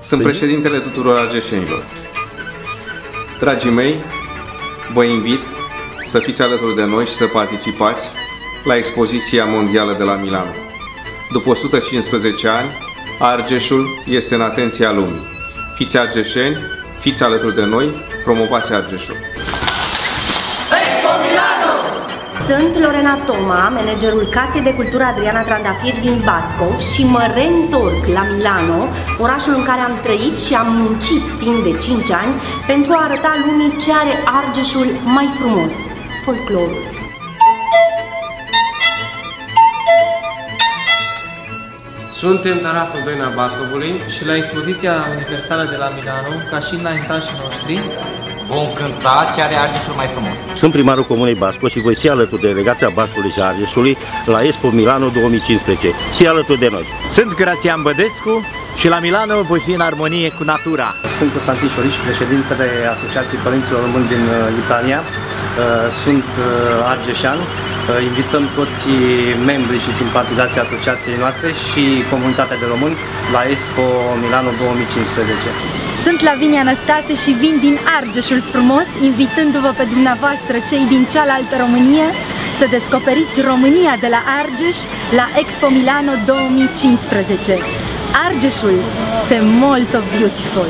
Sunt președintele tuturor argeșenilor. Dragii mei, vă invit să fiți alături de noi și să participați la expoziția mondială de la Milano. După 115 ani, Argeșul este în atenția lumii. Fiți argeșeni, fiți alături de noi, promovați Argeșul. Expo Milano! Sunt Lorena Toma, managerul Casei de Cultură Adriana Trandafir din Bascov și mă reîntorc la Milano, orașul în care am trăit și am muncit timp de 5 ani pentru a arăta lumii ce are Argeșul mai frumos, folclorul. Suntem Taraful Doina Bascovului și la expoziția universală de la Milano, ca și înaintașii noștri, vom cânta ce are Argeșul mai frumos. Sunt primarul Comunei Bascov și voi fi alături de delegația Bascovului și Argeșului la Expo Milano 2015. Fii alături de noi! Sunt Grațian Bădescu și la Milano voi fi în armonie cu natura. Sunt Constantin Șoriș, președintele Asociației Părinților Români din Italia. Sunt argeșan. Invităm toți membrii și simpatizații asociației noastre și comunitatea de români la Expo Milano 2015. Sunt Lavinia Anastase și vin din Argeșul frumos, invitându-vă pe dumneavoastră, cei din cealaltă Românie, să descoperiți România de la Argeș la Expo Milano 2015. Argeșul, se molto beautiful!